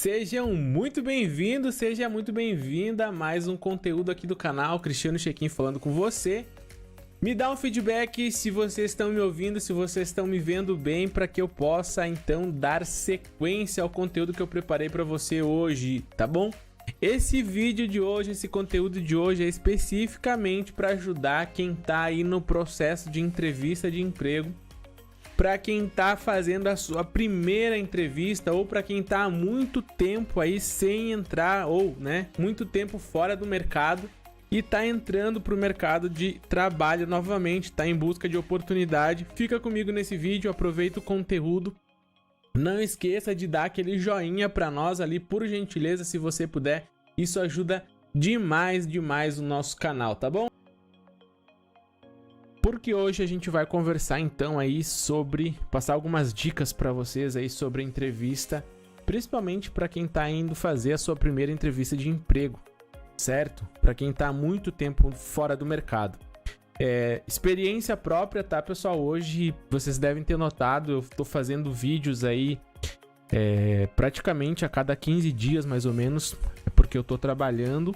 Sejam muito bem-vindos, seja muito bem-vinda a mais um conteúdo aqui do canal, Cristiano Chequim falando com você. Me dá um feedback se vocês estão me ouvindo, se vocês estão me vendo bem, para que eu possa então dar sequência ao conteúdo que eu preparei para você hoje, tá bom? Esse vídeo de hoje, esse conteúdo de hoje é especificamente para ajudar quem está aí no processo de entrevista de emprego, para quem está fazendo a sua primeira entrevista ou para quem está há muito tempo aí sem entrar ou, muito tempo fora do mercado e está entrando para o mercado de trabalho novamente, está em busca de oportunidade. Fica comigo nesse vídeo, aproveita o conteúdo. Não esqueça de dar aquele joinha para nós ali, por gentileza, se você puder. Isso ajuda demais o nosso canal, tá bom? Porque hoje a gente vai conversar então aí sobre, passar algumas dicas para vocês aí sobre a entrevista, principalmente para quem está indo fazer a sua primeira entrevista de emprego, certo? Para quem está há muito tempo fora do mercado. Experiência própria, tá, pessoal? Hoje vocês devem ter notado, eu estou fazendo vídeos aí praticamente a cada 15 dias mais ou menos, porque eu estou trabalhando.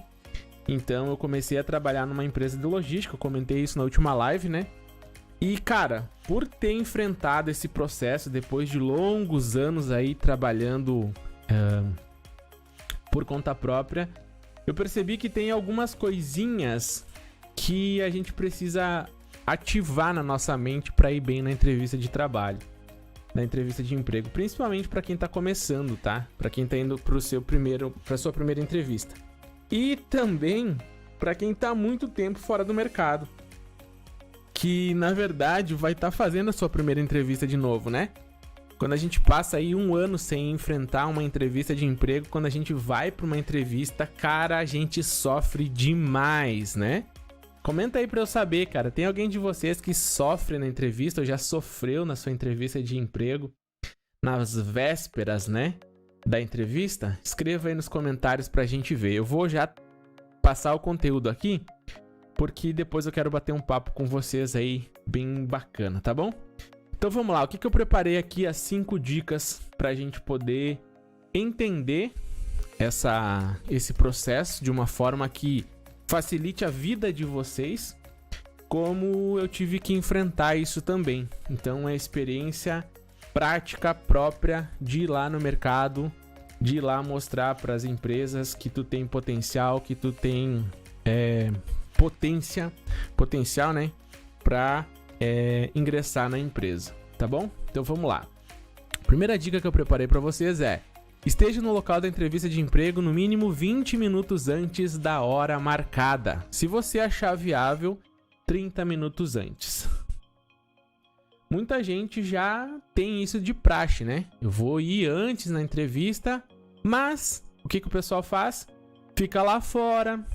Então eu comecei a trabalhar numa empresa de logística, eu comentei isso na última live, né? E cara, por ter enfrentado esse processo depois de longos anos aí trabalhando por conta própria, eu percebi que tem algumas coisinhas que a gente precisa ativar na nossa mente para ir bem na entrevista de trabalho, na entrevista de emprego, principalmente para quem tá começando, tá? Para quem tá indo para sua primeira entrevista. E também para quem está há muito tempo fora do mercado, que na verdade vai estar fazendo a sua primeira entrevista de novo, né? Quando a gente passa aí um ano sem enfrentar uma entrevista de emprego, quando a gente vai para uma entrevista, cara, a gente sofre demais, né? Comenta aí para eu saber, cara, tem alguém de vocês que sofre na entrevista ou já sofreu na sua entrevista de emprego, nas vésperas, né? Da entrevista? Escreva aí nos comentários pra gente ver. Eu vou já passar o conteúdo aqui, porque depois eu quero bater um papo com vocês aí, bem bacana, tá bom? Então vamos lá, o que eu preparei aqui, as 5 dicas pra gente poder entender esse processo de uma forma que facilite a vida de vocês, como eu tive que enfrentar isso também. Então é experiência prática própria de ir lá no mercado, de ir lá mostrar para as empresas que tu tem potencial, que tu tem potencial, né, para ingressar na empresa, tá bom? Então vamos lá. Primeira dica que eu preparei para vocês é: esteja no local da entrevista de emprego no mínimo 20 minutos antes da hora marcada. Se você achar viável, 30 minutos antes. Muita gente já tem isso de praxe, né? Eu vou ir antes na entrevista, mas o que o pessoal faz? Fica lá fora,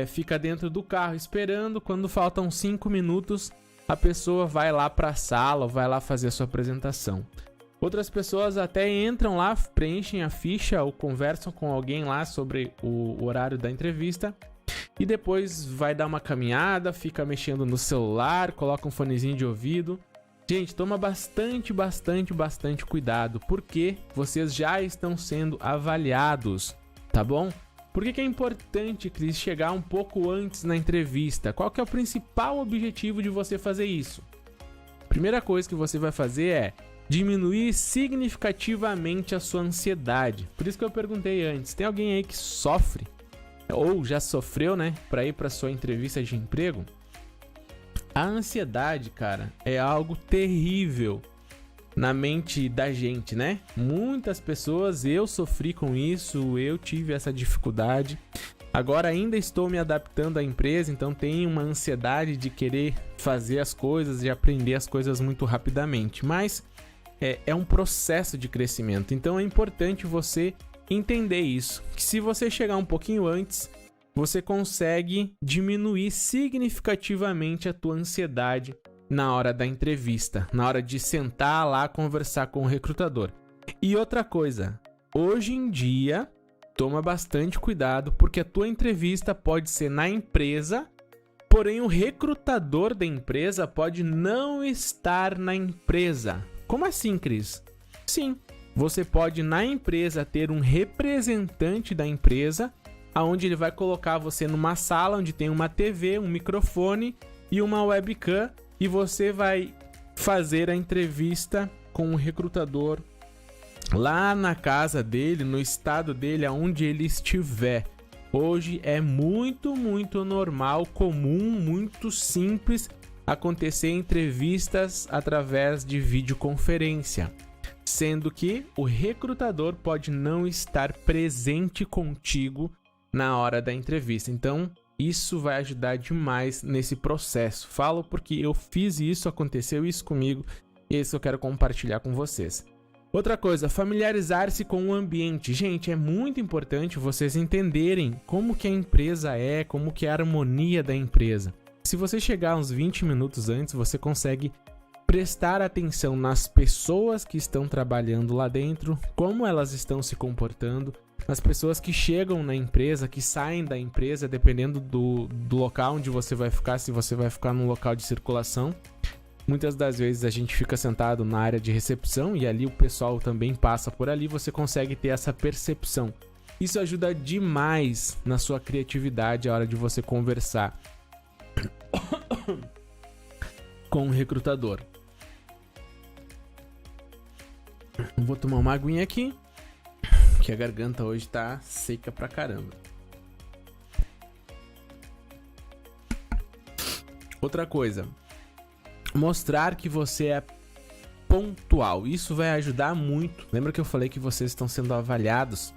fica dentro do carro esperando. Quando faltam 5 minutos, a pessoa vai lá para a sala, vai lá fazer a sua apresentação. Outras pessoas até entram lá, preenchem a ficha ou conversam com alguém lá sobre o horário da entrevista e depois vai dar uma caminhada, fica mexendo no celular, coloca um fonezinho de ouvido. Gente, toma bastante cuidado, porque vocês já estão sendo avaliados, tá bom? Por que é importante, Cris, chegar um pouco antes na entrevista? Qual que é o principal objetivo de você fazer isso? Primeira coisa que você vai fazer é diminuir significativamente a sua ansiedade. Por isso que eu perguntei antes, tem alguém aí que sofre, ou já sofreu, né, para ir para sua entrevista de emprego? A ansiedade, cara, é algo terrível na mente da gente, né? Muitas pessoas, eu sofri com isso, eu tive essa dificuldade. Agora ainda estou me adaptando à empresa, então tenho uma ansiedade de querer fazer as coisas e aprender as coisas muito rapidamente. Mas é um processo de crescimento, então é importante você entender isso. Que se você chegar um pouquinho antes, você consegue diminuir significativamente a tua ansiedade na hora da entrevista, na hora de sentar lá conversar com o recrutador. E outra coisa, hoje em dia, toma bastante cuidado, porque a tua entrevista pode ser na empresa, porém o recrutador da empresa pode não estar na empresa. Como assim, Cris? Sim, você pode na empresa ter um representante da empresa, onde ele vai colocar você numa sala onde tem uma TV, um microfone e uma webcam, e você vai fazer a entrevista com o recrutador lá na casa dele, no estado dele, aonde ele estiver. Hoje é muito normal, comum, muito simples acontecer entrevistas através de videoconferência, sendo que o recrutador pode não estar presente contigo na hora da entrevista. Então, isso vai ajudar demais nesse processo. Falo porque eu fiz isso, aconteceu isso comigo, e é isso que eu quero compartilhar com vocês. Outra coisa, familiarizar-se com o ambiente. Gente, é muito importante vocês entenderem como que a empresa é, como que é a harmonia da empresa. Se você chegar uns 20 minutos antes, você consegue prestar atenção nas pessoas que estão trabalhando lá dentro, como elas estão se comportando, nas pessoas que chegam na empresa, que saem da empresa, dependendo do local onde você vai ficar, se você vai ficar num local de circulação. Muitas das vezes a gente fica sentado na área de recepção e ali o pessoal também passa por ali, você consegue ter essa percepção. Isso ajuda demais na sua criatividade a hora de você conversar com o recrutador. Vou tomar uma aguinha aqui, que a garganta hoje tá seca pra caramba. Outra coisa, mostrar que você é pontual. Isso vai ajudar muito. Lembra que eu falei que vocês estão sendo avaliados?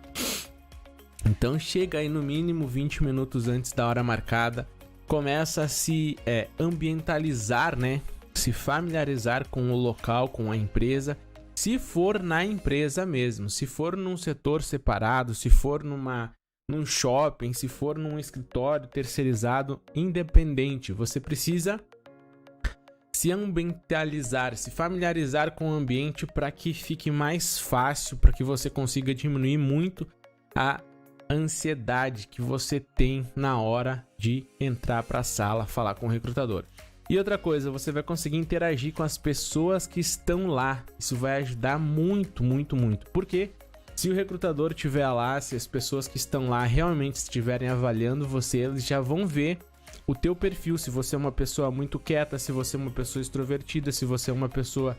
Então chega aí no mínimo 20 minutos antes da hora marcada. Começa a se ambientalizar, né? Se familiarizar com o local, com a empresa. Se for na empresa mesmo. Se for num setor separado, se for num shopping, se for num escritório terceirizado, independente. Você precisa se ambientalizar, se familiarizar com o ambiente para que fique mais fácil, para que você consiga diminuir muito a ansiedade que você tem na hora de entrar para a sala falar com o recrutador. E outra coisa, você vai conseguir interagir com as pessoas que estão lá. Isso vai ajudar muito. Porque se o recrutador estiver lá, se as pessoas que estão lá realmente estiverem avaliando você, eles já vão ver o teu perfil, se você é uma pessoa muito quieta, se você é uma pessoa extrovertida, se você é uma pessoa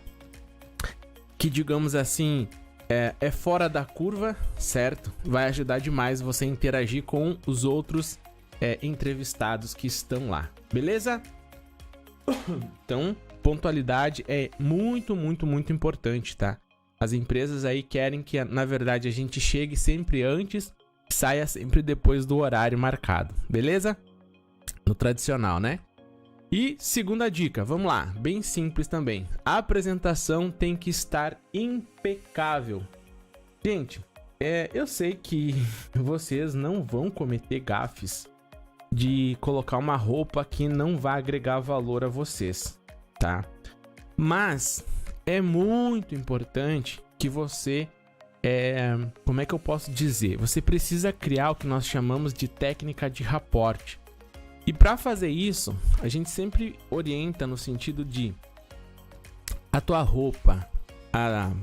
que, digamos assim, é fora da curva, certo? Vai ajudar demais você interagir com os outros entrevistados que estão lá, beleza? Então, pontualidade é muito importante, tá? As empresas aí querem que, na verdade, a gente chegue sempre antes, saia sempre depois do horário marcado, beleza? No tradicional, né? E segunda dica, vamos lá, bem simples também. A apresentação tem que estar impecável. Gente, eu sei que vocês não vão cometer gafes de colocar uma roupa que não vai agregar valor a vocês, tá? Mas é muito importante que você, como é que eu posso dizer? Você precisa criar o que nós chamamos de técnica de rapport. E para fazer isso, a gente sempre orienta no sentido de a tua roupa,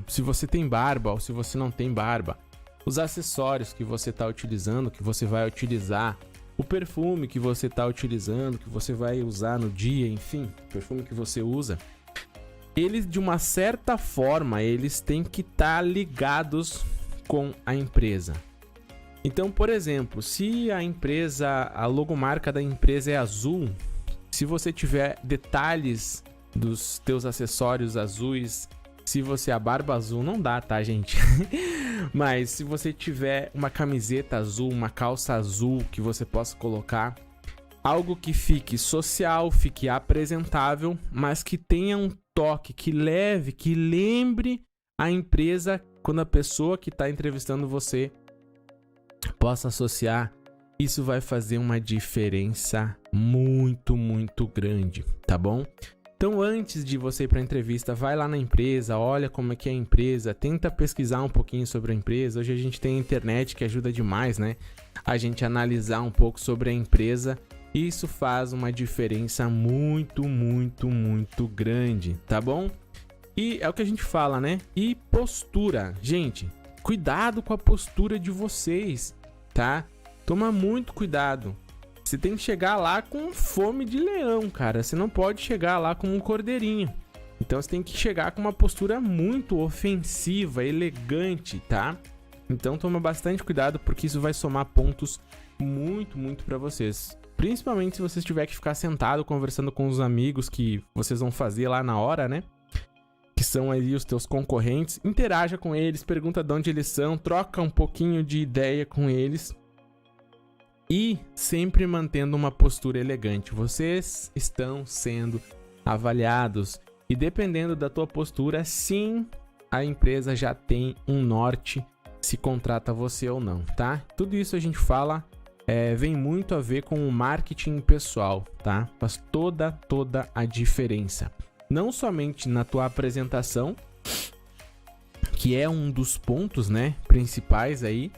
se você tem barba ou se você não tem barba, os acessórios que você está utilizando, que você vai utilizar, o perfume que você está utilizando, que você vai usar no dia, enfim, o perfume que você usa, eles de uma certa forma, eles têm que estar ligados com a empresa. Então, por exemplo, se a logomarca da empresa é azul, se você tiver detalhes dos teus acessórios azuis, se você a barba azul, não dá, tá, gente? Mas se você tiver uma camiseta azul, uma calça azul que você possa colocar, algo que fique social, fique apresentável, mas que tenha um toque, que leve, que lembre a empresa quando a pessoa que está entrevistando você possa associar. Isso vai fazer uma diferença muito grande, tá bom? Então, antes de você ir para a entrevista, vai lá na empresa, olha como é que é a empresa, tenta pesquisar um pouquinho sobre a empresa. Hoje a gente tem a internet que ajuda demais, né? A gente analisar um pouco sobre a empresa. Isso faz uma diferença muito grande, tá bom? E é o que a gente fala, né? E postura. Gente, cuidado com a postura de vocês, tá? Toma muito cuidado. Você tem que chegar lá com fome de leão, cara. Você não pode chegar lá como um cordeirinho. Então você tem que chegar com uma postura muito ofensiva, elegante, tá? Então toma bastante cuidado, porque isso vai somar pontos muito para vocês. Principalmente se você tiver que ficar sentado conversando com os amigos que vocês vão fazer lá na hora, né? Que são aí os teus concorrentes. Interaja com eles, pergunta de onde eles são, troca um pouquinho de ideia com eles. E sempre mantendo uma postura elegante. Vocês estão sendo avaliados. E dependendo da tua postura, sim, a empresa já tem um norte se contrata você ou não, tá? Tudo isso a gente fala, vem muito a ver com o marketing pessoal, tá? Faz toda a diferença. Não somente na tua apresentação, que é um dos pontos, né, principais aí,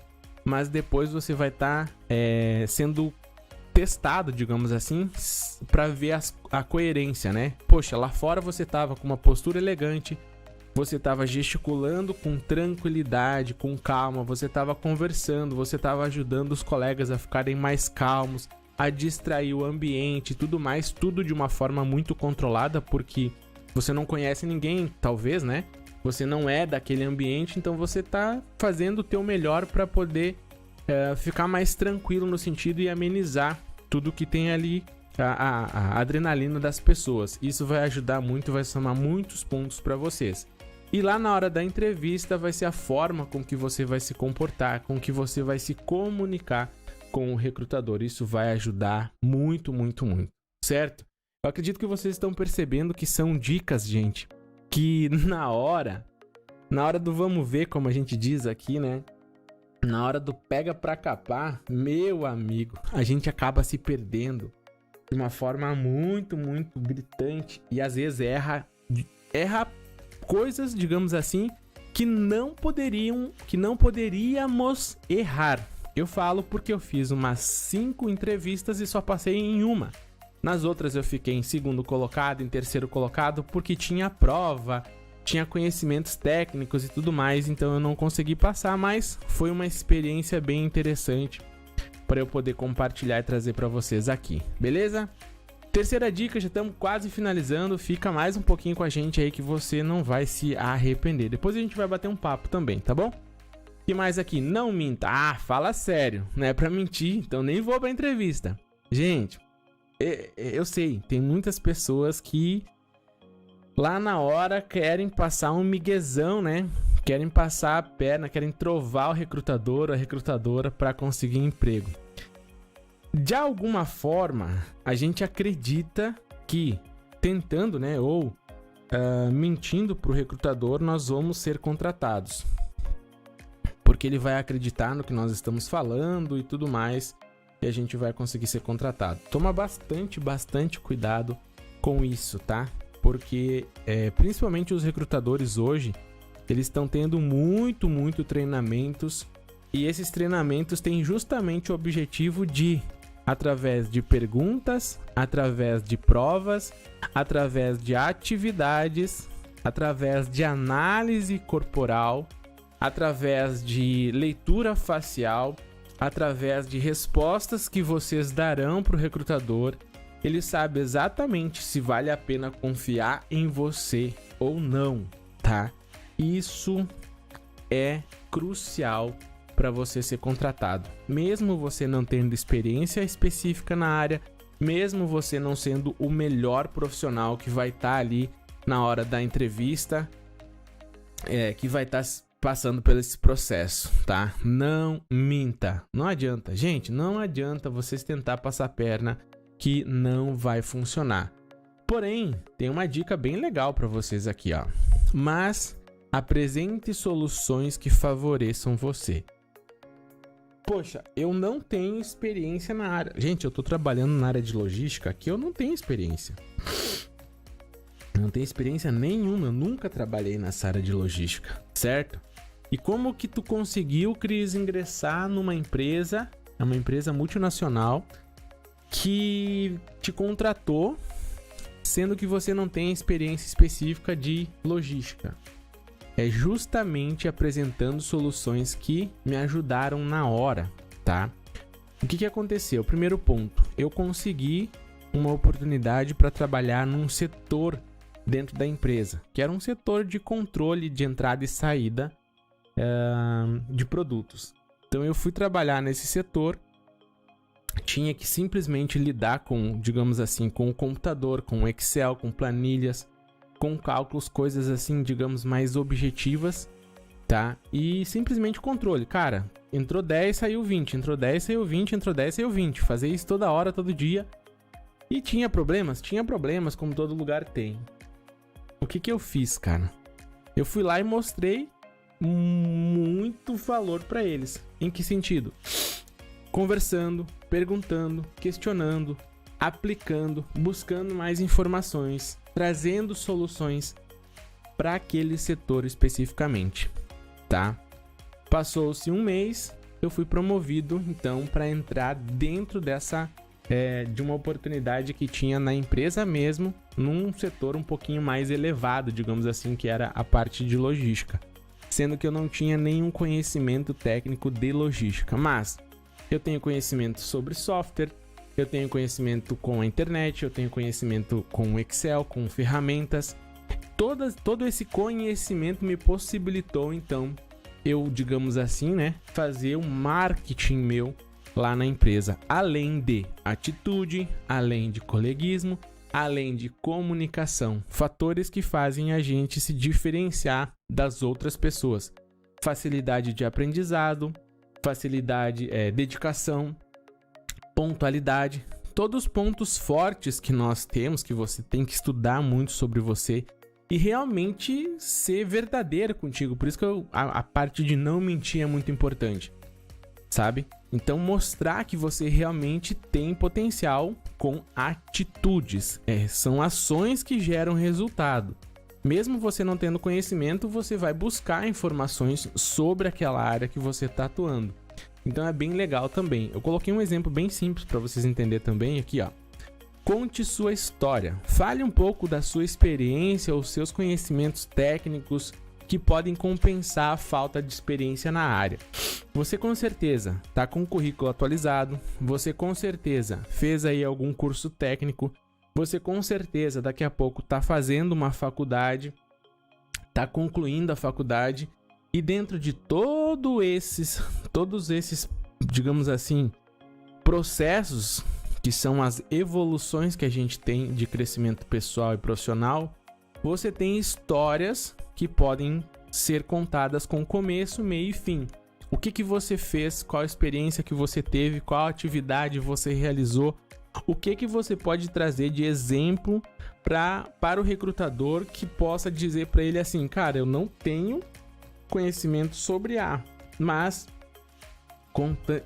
mas depois você vai estar sendo testado, digamos assim, para ver a coerência, né? Poxa, lá fora você tava com uma postura elegante, você tava gesticulando com tranquilidade, com calma, você tava conversando, você tava ajudando os colegas a ficarem mais calmos, a distrair o ambiente e tudo mais, tudo de uma forma muito controlada, porque você não conhece ninguém, talvez, né? Você não é daquele ambiente, então você tá fazendo o teu melhor para poder ficar mais tranquilo no sentido e amenizar tudo que tem ali, a adrenalina das pessoas. Isso vai ajudar muito, vai somar muitos pontos para vocês. E lá na hora da entrevista vai ser a forma com que você vai se comportar, com que você vai se comunicar com o recrutador. Isso vai ajudar muito, certo? Eu acredito que vocês estão percebendo que são dicas, gente, que na hora do vamos ver, como a gente diz aqui, né? Na hora do pega pra capar, meu amigo, a gente acaba se perdendo de uma forma muito gritante e às vezes erra coisas, digamos assim, que não poderíamos errar. Eu falo porque eu fiz umas 5 entrevistas e só passei em uma. Nas outras eu fiquei em segundo colocado, em terceiro colocado, porque tinha prova, tinha conhecimentos técnicos e tudo mais, então eu não consegui passar, mas foi uma experiência bem interessante para eu poder compartilhar e trazer para vocês aqui, beleza? Terceira dica, já estamos quase finalizando, fica mais um pouquinho com a gente aí que você não vai se arrepender. Depois a gente vai bater um papo também, tá bom? E mais aqui, não minta. Ah, fala sério, não é pra mentir, então nem vou pra entrevista. Gente, eu sei, tem muitas pessoas que lá na hora querem passar um miguezão, né? Querem passar a perna, querem trovar o recrutador ou a recrutadora para conseguir emprego. De alguma forma, a gente acredita que tentando, né, ou mentindo para o recrutador, nós vamos ser contratados. Porque ele vai acreditar no que nós estamos falando e tudo mais, e a gente vai conseguir ser contratado. Toma bastante cuidado com isso, tá? Porque principalmente os recrutadores hoje, eles estão tendo muito treinamentos, e esses treinamentos têm justamente o objetivo de, através de perguntas, através de provas, através de atividades, através de análise corporal, através de leitura facial, através de respostas que vocês darão para o recrutador, ele sabe exatamente se vale a pena confiar em você ou não, tá? Isso é crucial para você ser contratado. Mesmo você não tendo experiência específica na área, mesmo você não sendo o melhor profissional que vai estar ali na hora da entrevista, que vai estar passando por esse processo, tá? Não minta. Não adianta. Gente, não adianta vocês tentar passar a perna, que não vai funcionar. Porém, tem uma dica bem legal para vocês aqui, ó. Mas apresente soluções que favoreçam você. Poxa, eu não tenho experiência na área. Gente, eu tô trabalhando na área de logística, aqui eu não tenho experiência. Não tenho experiência nenhuma, eu nunca trabalhei nessa área de logística, certo? E como que tu conseguiu, Cris, ingressar numa empresa, uma empresa multinacional, que te contratou sendo que você não tem experiência específica de logística. É justamente apresentando soluções que me ajudaram na hora, tá? O que aconteceu? Primeiro ponto, eu consegui uma oportunidade para trabalhar num setor dentro da empresa, que era um setor de controle de entrada e saída de produtos. Então eu fui trabalhar nesse setor, tinha que simplesmente lidar com, digamos assim, com o computador, com o Excel, com planilhas, com cálculos, coisas assim, digamos, mais objetivas, tá? E simplesmente controle. Cara, entrou 10, saiu 20, entrou 10, saiu 20, entrou 10, saiu 20. Fazer isso toda hora, todo dia. E tinha problemas? Tinha problemas, como todo lugar tem. O que eu fiz, cara? Eu fui lá e mostrei muito valor para eles. Em que sentido? Conversando, perguntando, questionando, aplicando, buscando mais informações, trazendo soluções para aquele setor especificamente, tá? Passou-se um mês, eu fui promovido então para entrar dentro dessa de uma oportunidade que tinha na empresa mesmo, num setor um pouquinho mais elevado, digamos assim, que era a parte de logística, sendo que eu não tinha nenhum conhecimento técnico de logística, mas eu tenho conhecimento sobre software, eu tenho conhecimento com a internet, eu tenho conhecimento com o Excel, com ferramentas. Todo esse conhecimento me possibilitou, então, eu, digamos assim, né, fazer um marketing meu lá na empresa. Além de atitude, além de coleguismo, além de comunicação. Fatores que fazem a gente se diferenciar das outras pessoas. Facilidade de aprendizado, facilidade, dedicação, pontualidade, todos os pontos fortes que nós temos, que você tem que estudar muito sobre você e realmente ser verdadeiro contigo. Por isso que a parte de não mentir é muito importante, sabe? Então mostrar que você realmente tem potencial com atitudes, são ações que geram resultado. Mesmo você não tendo conhecimento, você vai buscar informações sobre aquela área que você está atuando. Então é bem legal também. Eu coloquei um exemplo bem simples para vocês entenderem também aqui, ó. Conte sua história. Fale um pouco da sua experiência ou seus conhecimentos técnicos que podem compensar a falta de experiência na área. Você com certeza está com o currículo atualizado, você com certeza fez aí algum curso técnico, você com certeza daqui a pouco está fazendo uma faculdade, está concluindo a faculdade. E dentro de todos esses, digamos assim, processos, que são as evoluções que a gente tem de crescimento pessoal e profissional, você tem histórias que podem ser contadas com começo, meio e fim. O que você fez, qual a experiência que você teve, qual atividade você realizou, o que você pode trazer de exemplo para o recrutador que possa dizer para ele assim, cara, eu não tenho conhecimento sobre A, mas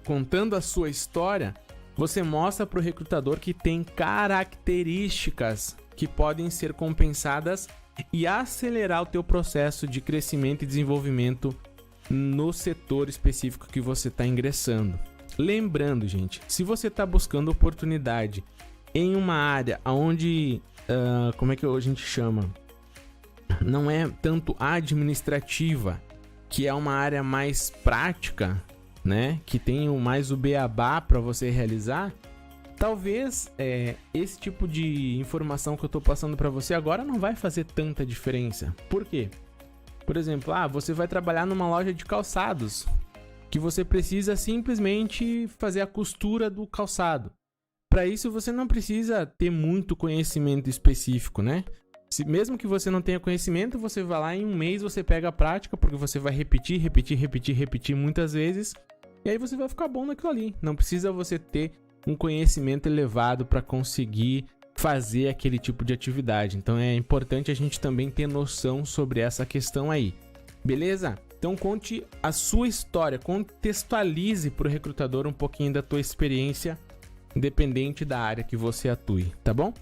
contando a sua história, você mostra para o recrutador que tem características que podem ser compensadas e acelerar o teu processo de crescimento e desenvolvimento no setor específico que você está ingressando. Lembrando, gente, se você está buscando oportunidade em uma área onde, como é que a gente chama? Não é tanto administrativa, que é uma área mais prática, né? Que tem mais o beabá para você realizar. Talvez esse tipo de informação que eu estou passando para você agora não vai fazer tanta diferença. Por quê? Por exemplo, você vai trabalhar numa loja de calçados, que você precisa simplesmente fazer a costura do calçado. Para isso você não precisa ter muito conhecimento específico, né? Mesmo que você não tenha conhecimento, você vai lá em um mês, você pega a prática, porque você vai repetir muitas vezes, e aí você vai ficar bom naquilo ali. Não precisa você ter um conhecimento elevado para conseguir fazer aquele tipo de atividade. Então é importante a gente também ter noção sobre essa questão aí. Beleza? Então conte a sua história, contextualize para o recrutador um pouquinho da tua experiência, independente da área que você atue, tá bom?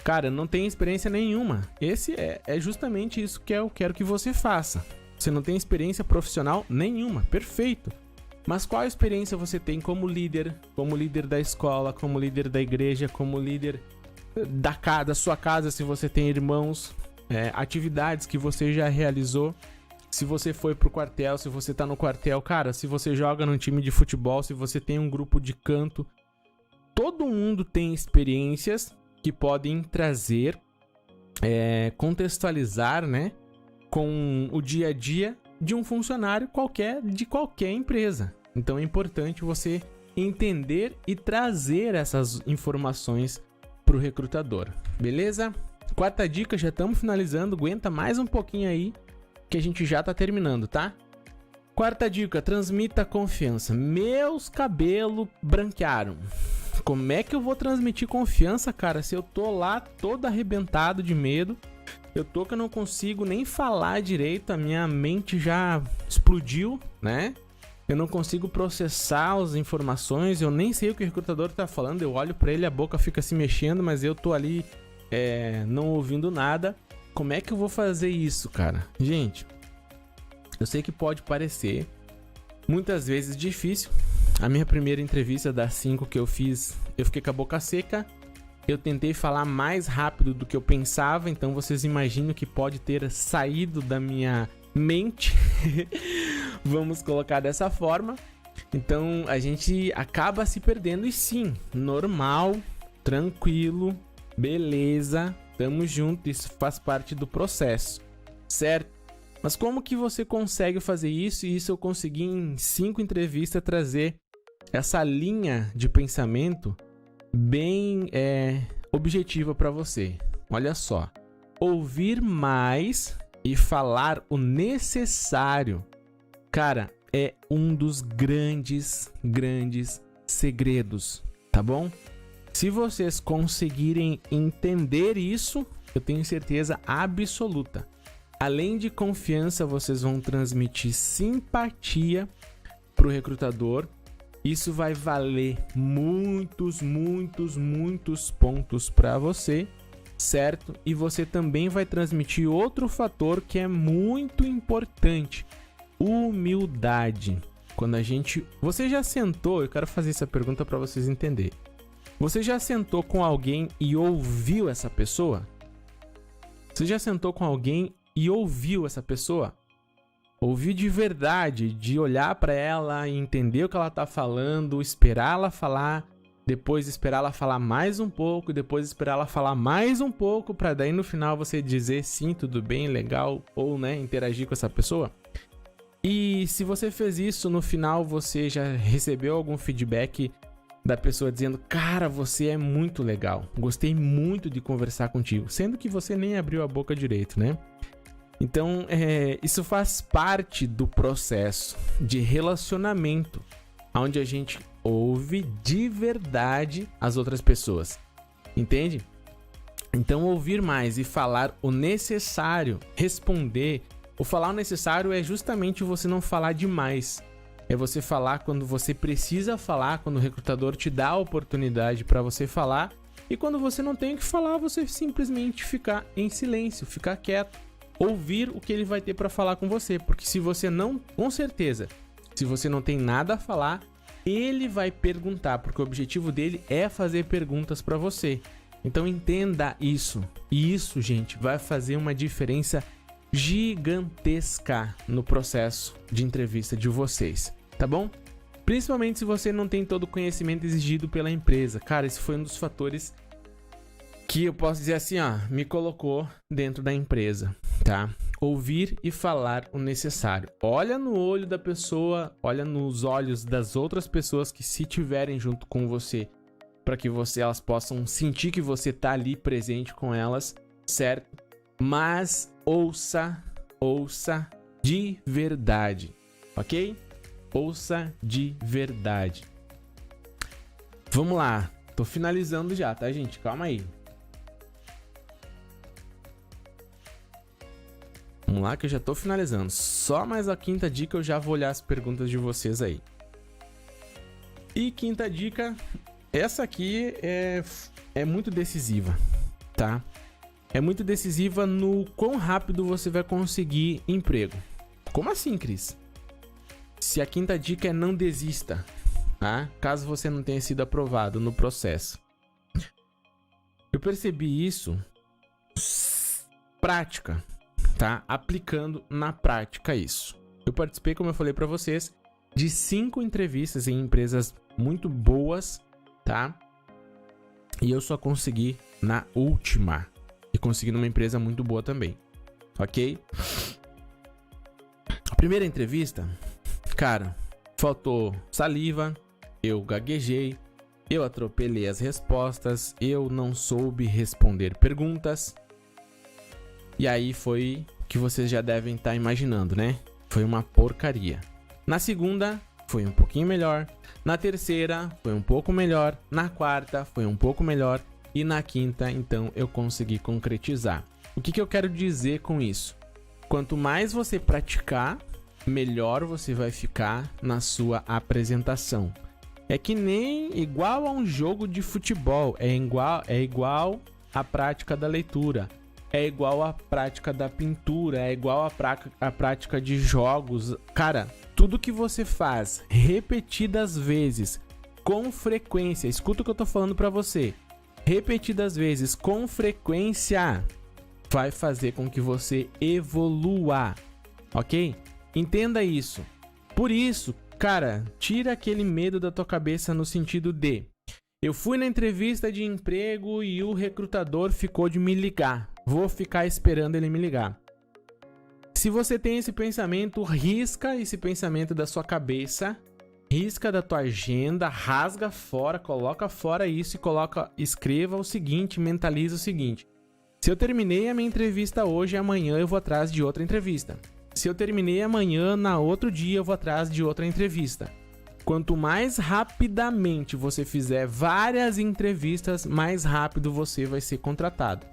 Cara, não tem experiência nenhuma. Esse é justamente isso que eu quero que você faça. Você não tem experiência profissional nenhuma, perfeito. Mas qual experiência você tem como líder da escola, como líder da igreja, como líder da sua casa, se você tem irmãos, atividades que você já realizou, se você foi pro quartel, se você tá no quartel, cara, se você joga num time de futebol, se você tem um grupo de canto, todo mundo tem experiências que podem trazer, contextualizar, né, com o dia a dia de um funcionário de qualquer empresa. Então é importante você entender e trazer essas informações pro recrutador, beleza? Quarta dica, já estamos finalizando, aguenta mais um pouquinho aí que a gente já tá terminando, tá? Quarta dica, transmita confiança. Meus cabelos branquearam. Como é que eu vou transmitir confiança, cara, se eu tô lá todo arrebentado de medo? Eu tô que eu não consigo nem falar direito, a minha mente já explodiu, né? Eu não consigo processar as informações, eu nem sei o que o recrutador tá falando, eu olho pra ele, a boca fica se mexendo, mas eu tô ali não ouvindo nada. Como é que eu vou fazer isso, cara? Gente, eu sei que pode parecer muitas vezes difícil. A minha primeira entrevista das 5 que eu fiz, eu fiquei com a boca seca. Eu tentei falar mais rápido do que eu pensava, então vocês imaginam que pode ter saído da minha mente. Vamos colocar dessa forma. Então a gente acaba se perdendo e sim, normal, tranquilo, beleza, tamo junto, isso faz parte do processo, certo? Mas como que você consegue fazer isso? E isso eu consegui em 5 entrevistas trazer essa linha de pensamento bem objetiva para você. Olha só, ouvir mais e falar o necessário, cara, é um dos grandes segredos, tá bom? Se vocês conseguirem entender isso, eu tenho certeza absoluta. Além de confiança, vocês vão transmitir simpatia pro recrutador. Isso vai valer muitos pontos para você, certo? E você também vai transmitir outro fator que é muito importante: humildade. Você já sentou? Eu quero fazer essa pergunta para vocês entenderem. Você já sentou com alguém e ouviu essa pessoa? Você já sentou com alguém e ouviu essa pessoa? Ouviu de verdade, de olhar para ela e entender o que ela tá falando, esperar ela falar, depois esperar ela falar mais um pouco, depois esperar ela falar mais um pouco, para daí no final você dizer sim, tudo bem, legal, ou né, interagir com essa pessoa? E se você fez isso, no final você já recebeu algum feedback da pessoa dizendo: cara, você é muito legal, gostei muito de conversar contigo, sendo que você nem abriu a boca direito, né? Então, isso faz parte do processo de relacionamento, onde a gente ouve de verdade as outras pessoas, entende? Então, ouvir mais e falar o necessário, responder. O falar o necessário é justamente você não falar demais. É você falar quando você precisa falar, quando o recrutador te dá a oportunidade para você falar. E quando você não tem o que falar, você simplesmente ficar em silêncio, ficar quieto. Ouvir o que ele vai ter para falar com você. Porque se você não, com certeza, se você não tem nada a falar, ele vai perguntar. Porque o objetivo dele é fazer perguntas para você. Então entenda isso. E isso, gente, vai fazer uma diferença gigantesca no processo de entrevista de vocês, tá bom? Principalmente se você não tem todo o conhecimento exigido pela empresa. Cara, esse foi um dos fatores que eu posso dizer assim, ó, me colocou dentro da empresa, tá? Ouvir e falar o necessário. Olha no olho da pessoa, olha nos olhos das outras pessoas que se tiverem junto com você, para que elas possam sentir que você tá ali presente com elas, certo? Mas ouça de verdade, ok? Ouça de verdade. Vamos lá, tô finalizando já, tá, gente? Calma aí. Vamos lá que eu já tô finalizando. Só mais a quinta dica, eu já vou olhar as perguntas de vocês aí. E quinta dica, essa aqui é muito decisiva, tá? É muito decisiva no quão rápido você vai conseguir emprego. Como assim, Cris? Se a quinta dica é não desista, tá? Caso você não tenha sido aprovado no processo. Eu percebi isso prática, tá? Aplicando na prática isso. Eu participei, como eu falei pra vocês, de 5 entrevistas em empresas muito boas, tá? E eu só consegui na última. E consegui numa empresa muito boa também. Ok? A primeira entrevista, cara, faltou saliva, eu gaguejei, eu atropelei as respostas, eu não soube responder perguntas. E aí foi o que vocês já devem estar imaginando, né? Foi uma porcaria. Na segunda, foi um pouquinho melhor. Na terceira, foi um pouco melhor. Na quarta, foi um pouco melhor. E na quinta, então, eu consegui concretizar. O que eu quero dizer com isso? Quanto mais você praticar, melhor você vai ficar na sua apresentação. É que nem igual a um jogo de futebol. É igual à prática da leitura. É igual à prática da pintura. É igual à prática de jogos. Cara, tudo que você faz repetidas vezes, com frequência, escuta o que eu tô falando pra você, repetidas vezes, com frequência, vai fazer com que você evolua, ok? Entenda isso. Por isso, cara, tira aquele medo da tua cabeça no sentido de: eu fui na entrevista de emprego e o recrutador ficou de me ligar, vou ficar esperando ele me ligar. Se você tem esse pensamento, risca esse pensamento da sua cabeça, risca da tua agenda, rasga fora, coloca fora isso e escreva o seguinte, mentaliza o seguinte: se eu terminei a minha entrevista hoje, amanhã eu vou atrás de outra entrevista. Se eu terminei amanhã, na outro dia eu vou atrás de outra entrevista. Quanto mais rapidamente você fizer várias entrevistas, mais rápido você vai ser contratado.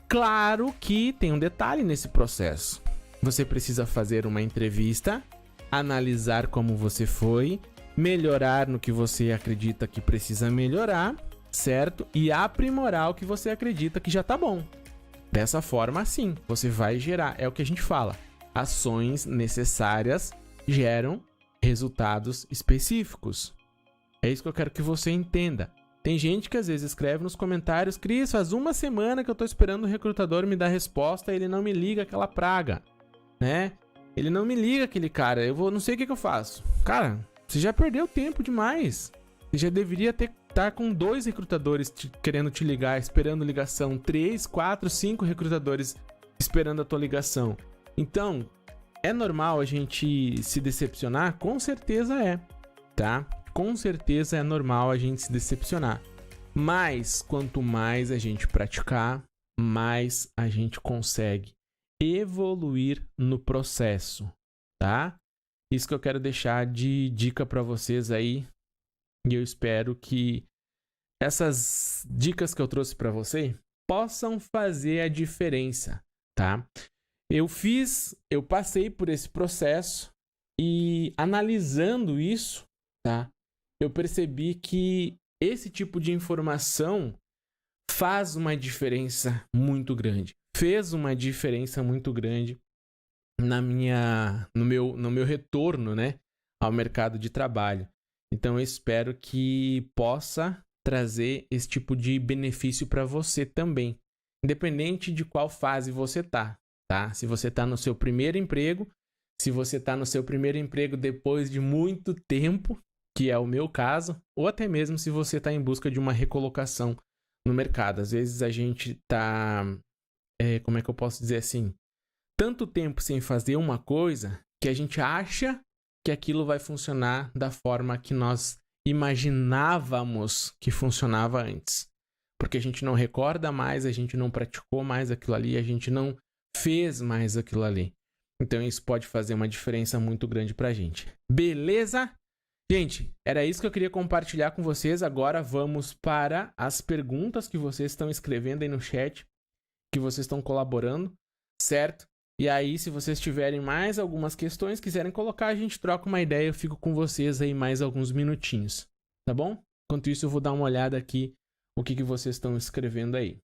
Claro que tem um detalhe nesse processo. Você precisa fazer uma entrevista, analisar como você foi, melhorar no que você acredita que precisa melhorar, certo? E aprimorar o que você acredita que já tá bom. Dessa forma, sim, você vai gerar, é o que a gente fala, ações necessárias geram resultados específicos. É isso que eu quero que você entenda. Tem gente que às vezes escreve nos comentários: Cris, faz uma semana que eu tô esperando o recrutador me dar resposta e ele não me liga, aquela praga, né? Ele não me liga, aquele cara, não sei o que eu faço. Cara, você já perdeu tempo demais. Você já deveria estar com 2 recrutadores querendo te ligar, esperando ligação. 3, 4, 5 recrutadores esperando a tua ligação. Então, é normal a gente se decepcionar? Com certeza é, tá? Com certeza é normal a gente se decepcionar. Mas, quanto mais a gente praticar, mais a gente consegue evoluir no processo, tá? Isso que eu quero deixar de dica para vocês aí. E eu espero que essas dicas que eu trouxe para você possam fazer a diferença, tá? Eu passei por esse processo e analisando isso, tá? Eu percebi que esse tipo de informação faz uma diferença muito grande. Fez uma diferença muito grande no meu retorno, né, ao mercado de trabalho. Então eu espero que possa trazer esse tipo de benefício para você também, independente de qual fase você tá? Se você tá no seu primeiro emprego, se você tá no seu primeiro emprego depois de muito tempo, que é o meu caso, ou até mesmo se você tá em busca de uma recolocação no mercado. Às vezes a gente tá, como é que eu posso dizer assim, tanto tempo sem fazer uma coisa que a gente acha que aquilo vai funcionar da forma que nós imaginávamos que funcionava antes. Porque a gente não recorda mais, a gente não praticou mais aquilo ali, a gente não fez mais aquilo ali. Então isso pode fazer uma diferença muito grande pra gente. Beleza? Gente, era isso que eu queria compartilhar com vocês. Agora vamos para as perguntas que vocês estão escrevendo aí no chat, que vocês estão colaborando, certo? E aí, se vocês tiverem mais algumas questões, quiserem colocar, a gente troca uma ideia, eu fico com vocês aí mais alguns minutinhos, tá bom? Enquanto isso, eu vou dar uma olhada aqui o que vocês estão escrevendo aí.